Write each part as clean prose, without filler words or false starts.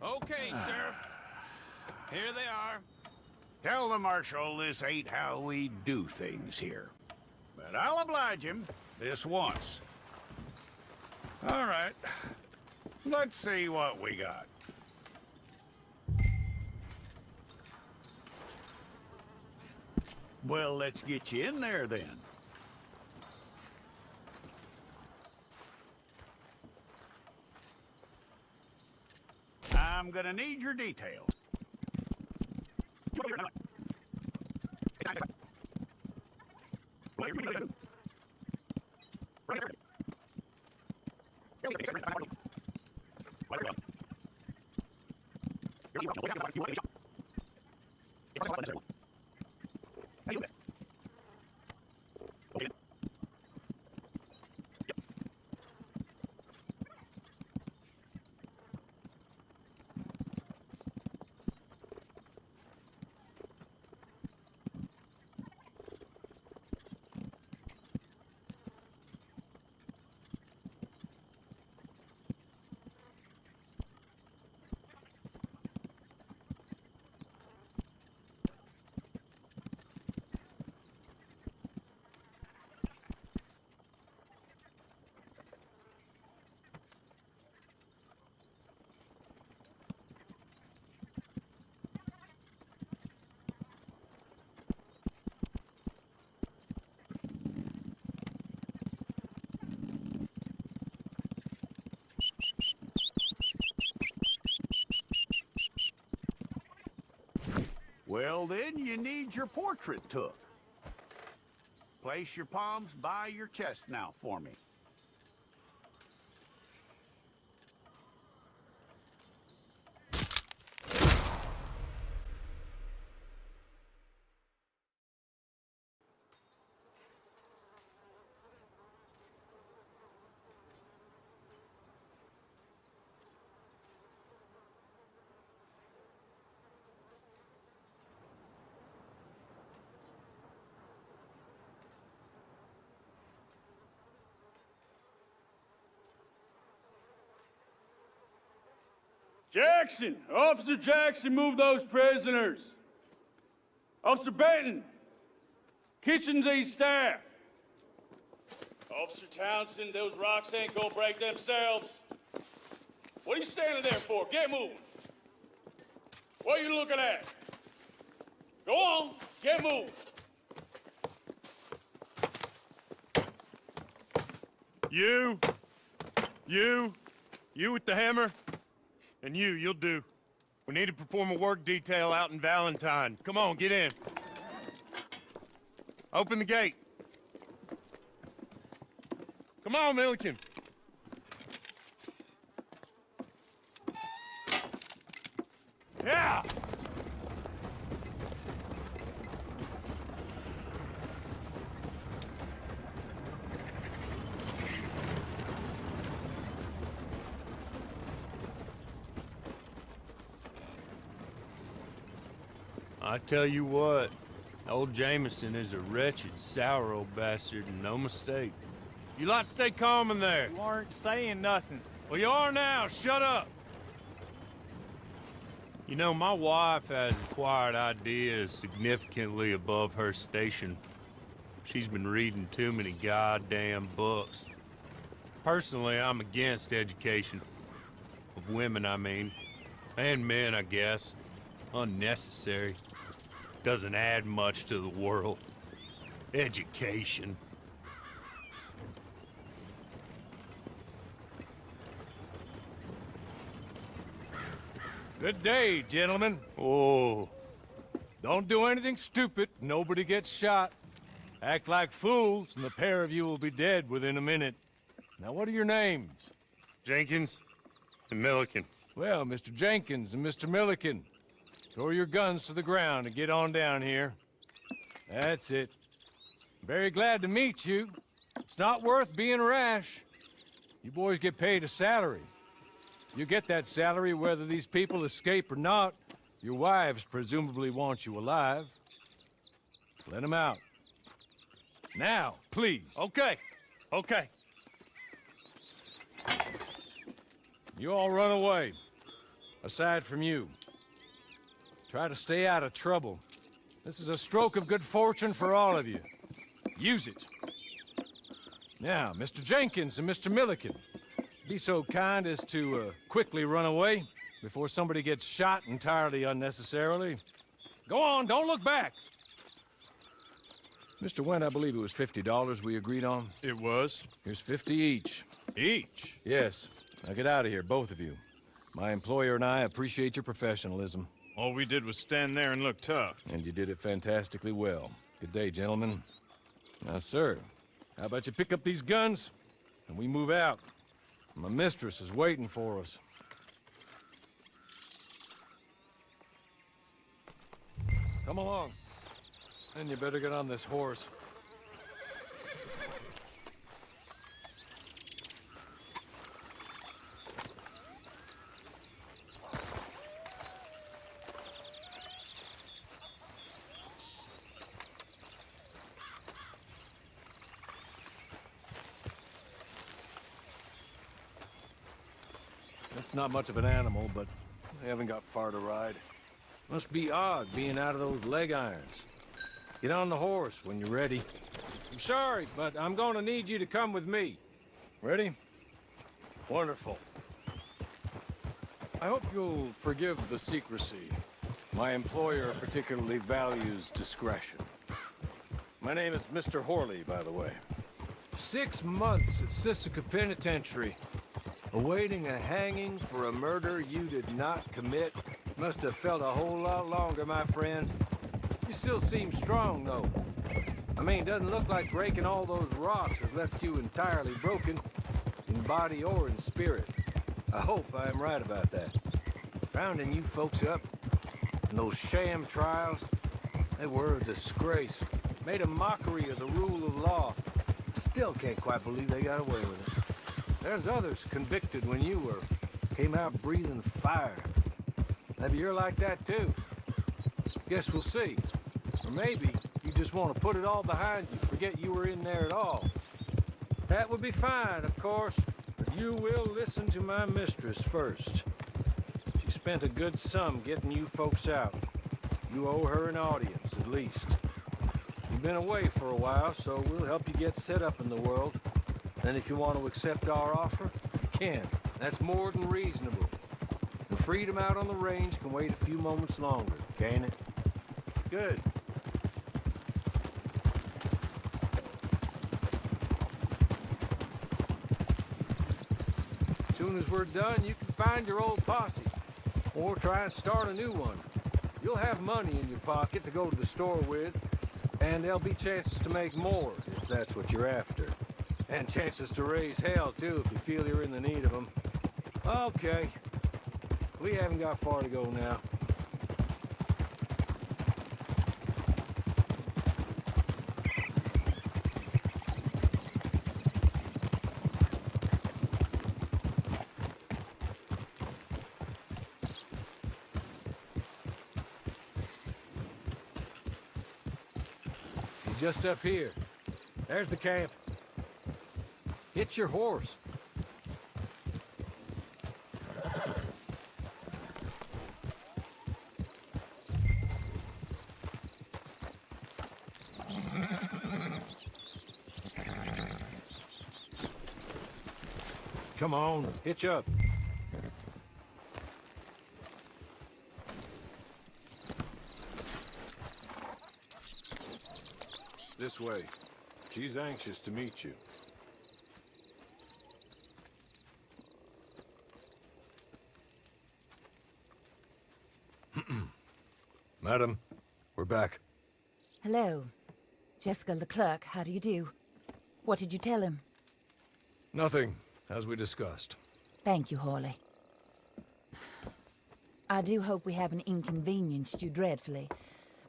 Okay, Sheriff. Here they are. Tell the Marshal this ain't how we do things here. But I'll oblige him this once. All right. Let's see what we got. Well, let's get you in there then. I'm gonna need your details. Well, then you need your portrait took. Place your palms by your chest now for me. Jackson! Officer Jackson, move those prisoners! Officer Benton! Kitchens aid staff! Officer Townsend, those rocks ain't gonna break themselves. What are you standing there for? Get moving! What are you looking at? Go on, get moving! You with the hammer? And you'll do. We need to perform a work detail out in Valentine. Come on, get in. Open the gate. Come on, Milliken. Yeah! I tell you what, old Jameson is a wretched, sour old bastard, and no mistake. You lot stay calm in there. You aren't saying nothing. Well, you are now. Shut up. You know, my wife has acquired ideas significantly above her station. She's been reading too many goddamn books. Personally, I'm against education. Of women, I mean. And men, I guess. Unnecessary. Doesn't add much to the world. Education. Good day, gentlemen. Oh. Don't do anything stupid. Nobody gets shot. Act like fools, and the pair of you will be dead within a minute. Now, what are your names? Jenkins and Milliken. Well, Mr. Jenkins and Mr. Milliken, throw your guns to the ground and get on down here. That's it. Very glad to meet you. It's not worth being rash. You boys get paid a salary. You get that salary whether these people escape or not. Your wives presumably want you alive. Let him out. Now, please. Okay. Okay. You all run away. Aside from you. Try to stay out of trouble. This is a stroke of good fortune for all of you. Use it. Now, Mr. Jenkins and Mr. Milliken, be so kind as to quickly run away before somebody gets shot entirely unnecessarily. Go on, don't look back. Mr. Wendt, I believe it was $50 we agreed on. It was. Here's 50 each. Each? Yes. Now get out of here, both of you. My employer and I appreciate your professionalism. All we did was stand there and look tough. And you did it fantastically well. Good day, gentlemen. Now, sir, how about you pick up these guns and we move out? My mistress is waiting for us. Come along. And you better get on this horse. It's not much of an animal, but they haven't got far to ride. Must be odd being out of those leg irons. Get on the horse when you're ready. I'm sorry, but I'm gonna need you to come with me. Ready? Wonderful. I hope you'll forgive the secrecy. My employer particularly values discretion. My name is Mr. Horley, by the way. 6 months at Sisika Penitentiary, awaiting a hanging for a murder you did not commit. Must have felt a whole lot longer, my friend. You still seem strong, though. I mean, doesn't look like breaking all those rocks has left you entirely broken, in body or in spirit. I hope I am right about that. Rounding you folks up, and those sham trials, they were a disgrace. Made a mockery of the rule of law. Still can't quite believe they got away with it. There's others convicted when you were. Came out breathing fire. Maybe you're like that too. Guess we'll see. Or maybe you just want to put it all behind you, forget you were in there at all. That would be fine, of course, but you will listen to my mistress first. She spent a good sum getting you folks out. You owe her an audience, at least. You've been away for a while, so we'll help you get set up in the world. Then if you want to accept our offer, you can. That's more than reasonable. The freedom out on the range can wait a few moments longer, can't it? Good. As soon as we're done, you can find your old posse. Or try and start a new one. You'll have money in your pocket to go to the store with, and there'll be chances to make more, if that's what you're after. And chances to raise hell, too, if you feel you're in the need of them. Okay. We haven't got far to go now. You're just up here. There's the camp. Hitch your horse. Come on, hitch up. This way. She's anxious to meet you. Madam, we're back. Hello. Jessica Leclerc, how do you do? What did you tell him? Nothing, as we discussed. Thank you, Hawley. I do hope we haven't inconvenienced you dreadfully.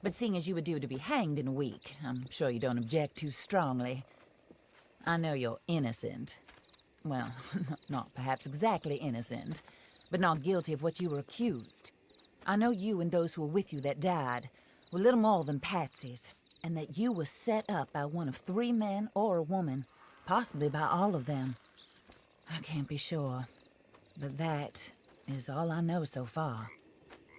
But seeing as you were due to be hanged in a week, I'm sure you don't object too strongly. I know you're innocent. Well, not perhaps exactly innocent, but not guilty of what you were accused. I know you and those who were with you that died were little more than patsies. and that you were set up by one of 3 men or a woman, possibly by all of them. I can't be sure, but that is all I know so far.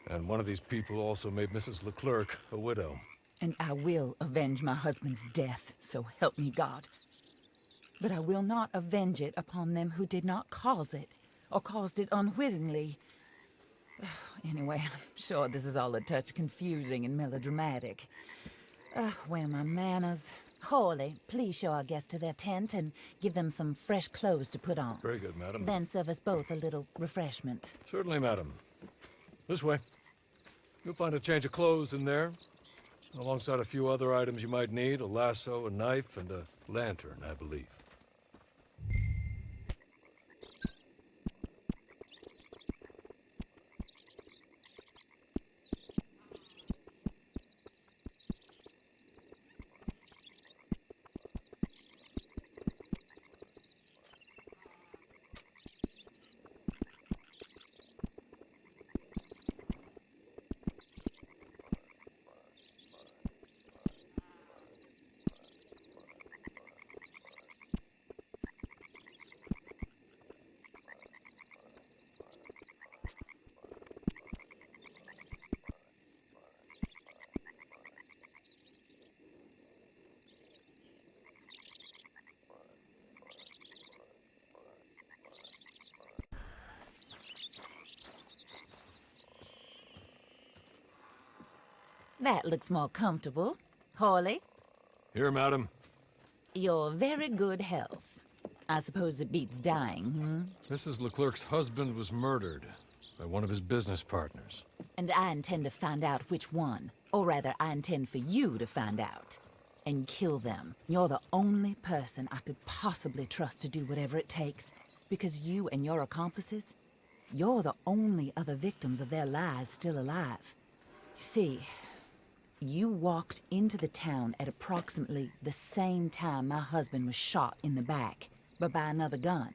And one of these people also made Mrs. Leclerc a widow. And I will avenge my husband's death, so help me God. But I will not avenge it upon them who did not cause it, or caused it unwittingly. Anyway, I'm sure this is all a touch confusing and melodramatic. Where are my manners? Hawley, please show our guests to their tent and give them some fresh clothes to put on. Very good, madam. Then serve us both a little refreshment. Certainly, madam. This way. You'll find a change of clothes in there, alongside a few other items you might need, a lasso, a knife, and a lantern, I believe. That looks more comfortable. Hawley, Here, madam. your very good health. I suppose it beats dying, Mrs. Leclerc's husband was murdered by one of his business partners. And I intend to find out which one. Or rather, I intend for you to find out. And kill them. You're the only person I could possibly trust to do whatever it takes. Because you and your accomplices, you're the only other victims of their lies still alive. You see, you walked into the town at approximately the same time my husband was shot in the back, but by another gun,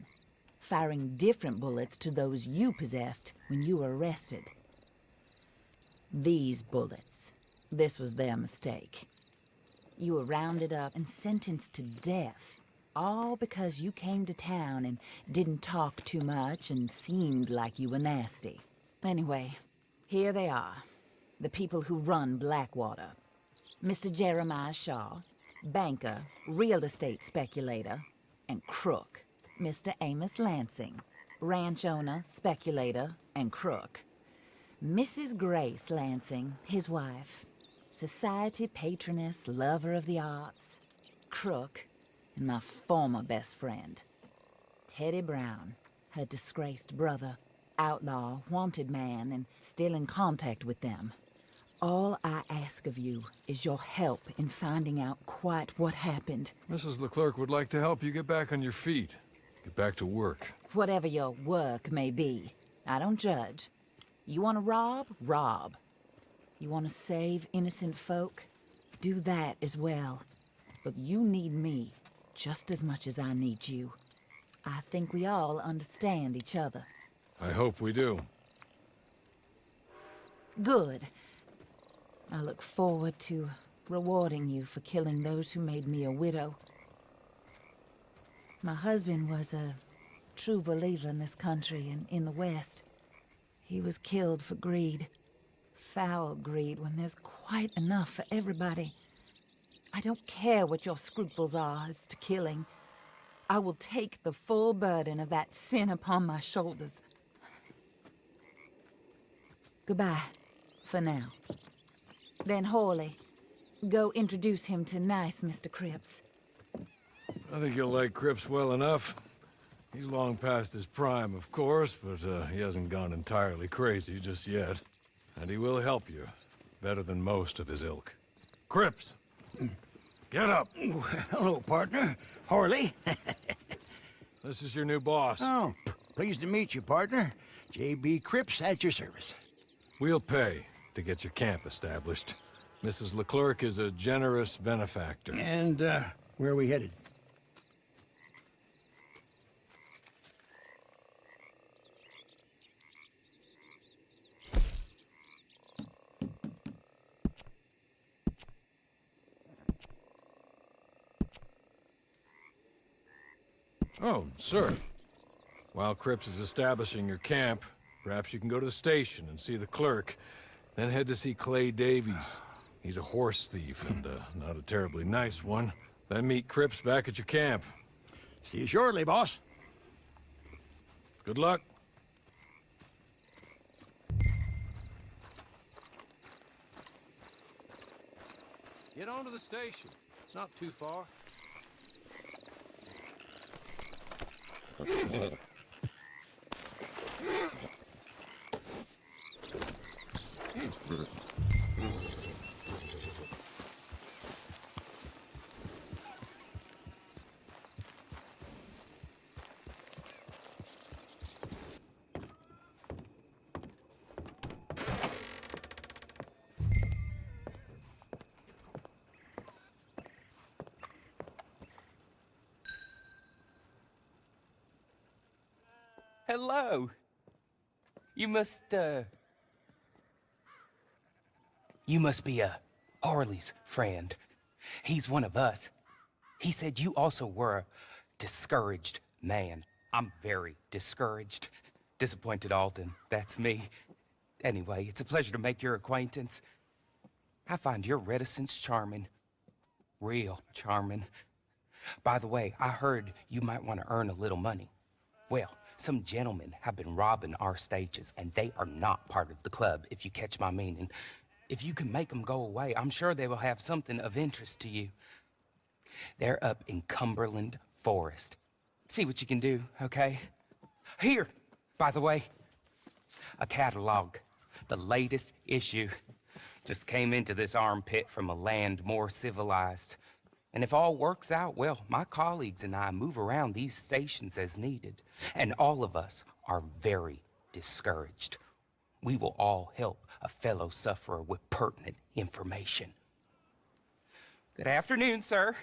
firing different bullets to those you possessed when you were arrested. These bullets, this was their mistake. You were rounded up and sentenced to death, all because you came to town and didn't talk too much and seemed like you were nasty. Anyway, here they are. The people who run Blackwater. Mr. Jeremiah Shaw, banker, real estate speculator, and crook. Mr. Amos Lansing, ranch owner, speculator, and crook. Mrs. Grace Lansing, his wife, society patroness, lover of the arts, crook, and my former best friend. Teddy Brown, her disgraced brother, outlaw, wanted man, and still in contact with them. All I ask of you is your help in finding out quite what happened. Mrs. Leclerc would like to help you get back on your feet. Get back to work. Whatever your work may be, I don't judge. You want to rob? Rob. You want to save innocent folk? Do that as well. But you need me just as much as I need you. I think we all understand each other. I hope we do. Good. I look forward to rewarding you for killing those who made me a widow. My husband was a true believer in this country and in the West. He was killed for greed. Foul greed when there's quite enough for everybody. I don't care what your scruples are as to killing. I will take the full burden of that sin upon my shoulders. Goodbye, for now. Then Hawley, go introduce him to nice Mr. Cripps. I think you'll like Cripps well enough. He's long past his prime, of course, but he hasn't gone entirely crazy just yet. And he will help you, better than most of his ilk. Cripps! Get up! Hello, partner. Hawley. This is your new boss. Oh, pleased to meet you, partner. J.B. Cripps at your service. We'll pay to get your camp established. Mrs. Leclerc is a generous benefactor. And, where are we headed? Oh, sir. While Cripps is establishing your camp, perhaps you can go to the station and see the clerk, then head to see Clay Davies. He's a horse thief, and not a terribly nice one. Then meet Cripps back at your camp. See you shortly, boss. Good luck. Get on to the station. It's not too far. Hello. You must be, Harley's friend. He's one of us. He said you also were a discouraged man. I'm very discouraged. Disappointed Alden, that's me. Anyway, it's a pleasure to make your acquaintance. I find your reticence charming. Real charming. By the way, I heard you might want to earn a little money. Well, some gentlemen have been robbing our stages, and they are not part of the club, if you catch my meaning. If you can make them go away, I'm sure they will have something of interest to you. They're up in Cumberland Forest. See what you can do, okay? Here, by the way, a catalog. The latest issue. Just came into this armpit from a land more civilized. And if all works out, well, my colleagues and I move around these stations as needed. And all of us are very discouraged. We will all help a fellow sufferer with pertinent information. Good afternoon, sir.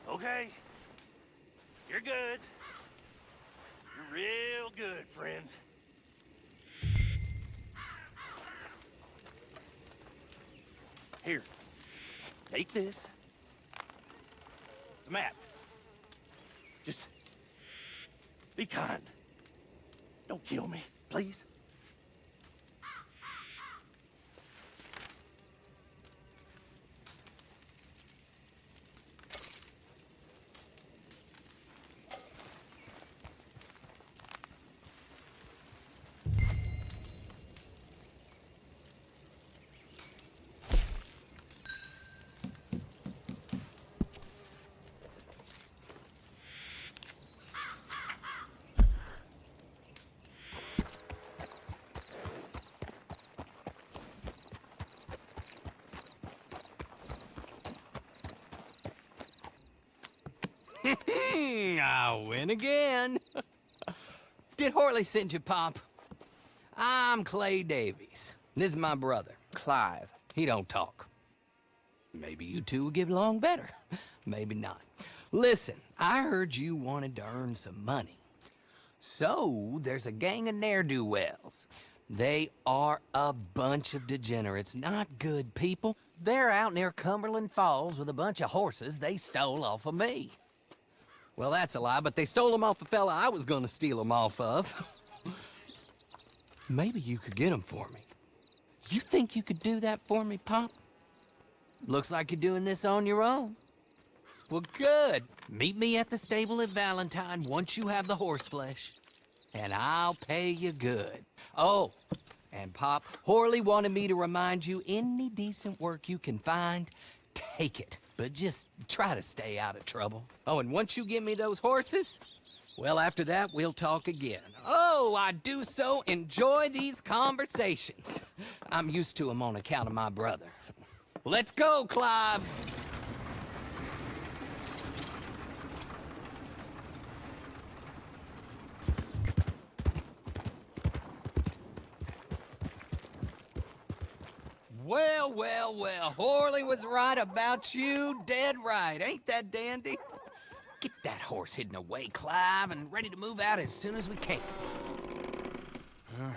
Okay. You're good. You're real good, friend. Here. Take this. It's a map. Just be kind. Don't kill me, please. I win again. Did Harley send you, Pop? I'm Clay Davies. This is my brother, Clive. He don't talk. Maybe you two will get along better. Maybe not. Listen, I heard you wanted to earn some money. So, there's a gang of ne'er-do-wells. They are a bunch of degenerates, not good people. They're out near Cumberland Falls with a bunch of horses they stole off of me. Well, that's a lie, but they stole them off a fella I was gonna steal them off of. Maybe you could get them for me. You think you could do that for me, Pop? Looks like you're doing this on your own. Well, good. Meet me at the stable at Valentine once you have the horse flesh, and I'll pay you good. Oh, and Pop, Horley wanted me to remind you, any decent work you can find, take it. But just try to stay out of trouble. Oh, and once you give me those horses, well, after that, we'll talk again. Oh, I do so enjoy these conversations. I'm used to them on account of my brother. Let's go, Clive. Well, well, well. Horley was right about you. Dead right. Ain't that dandy? Get that horse hidden away, Clive, and ready to move out as soon as we can. All right.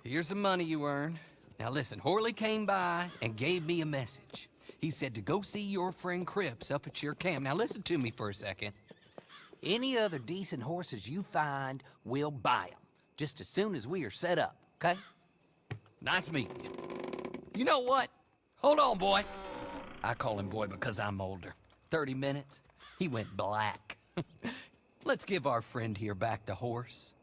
Here's the money you earned. Now listen, Horley came by and gave me a message. He said to go see your friend Cripps up at your camp. Now listen to me for a second. Any other decent horses you find, we'll buy them. Just as soon as we are set up, okay? Nice meeting you. You know what? Hold on, boy. I call him boy because I'm older. 30 minutes, he went black. Let's give our friend here back the horse.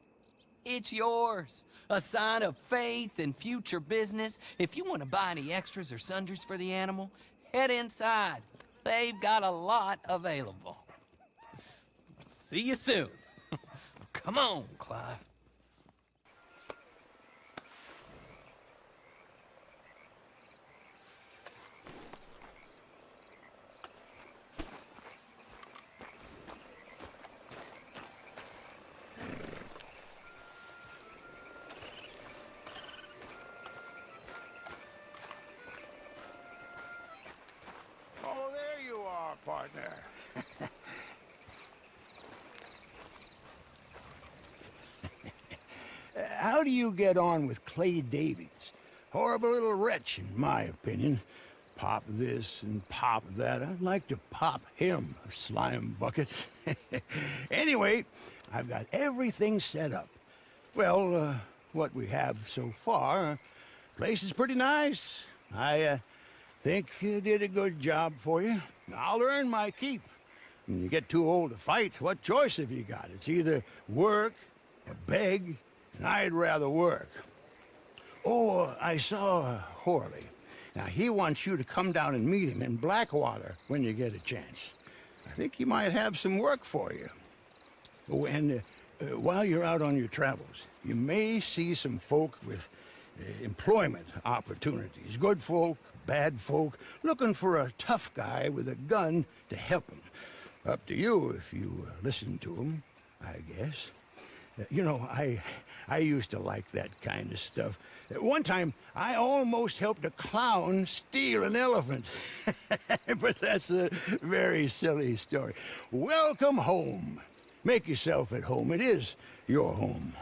It's yours. A sign of faith and future business. If you want to buy any extras or sundries for the animal, head inside. They've got a lot available. See you soon. Come on, Clive. Oh, there you are, partner. How do you get on with Clay Davies? Horrible little wretch, in my opinion. Pop this and pop that. I'd like to pop him, a slime bucket. Anyway, I've got everything set up. Well, what we have so far, place is pretty nice. I think you did a good job for you. I'll earn my keep. When you get too old to fight, what choice have you got? It's either work or beg, and I'd rather work. Oh, I saw Horley. Now, he wants you to come down and meet him in Blackwater when you get a chance. I think he might have some work for you. Oh, and while you're out on your travels, you may see some folk with employment opportunities. Good folk, bad folk, looking for a tough guy with a gun to help them. Up to you if you listen to them, I guess. You know, I used to like that kind of stuff. One time, I almost helped a clown steal an elephant. But that's a very silly story. Welcome home. Make yourself at home. It is your home.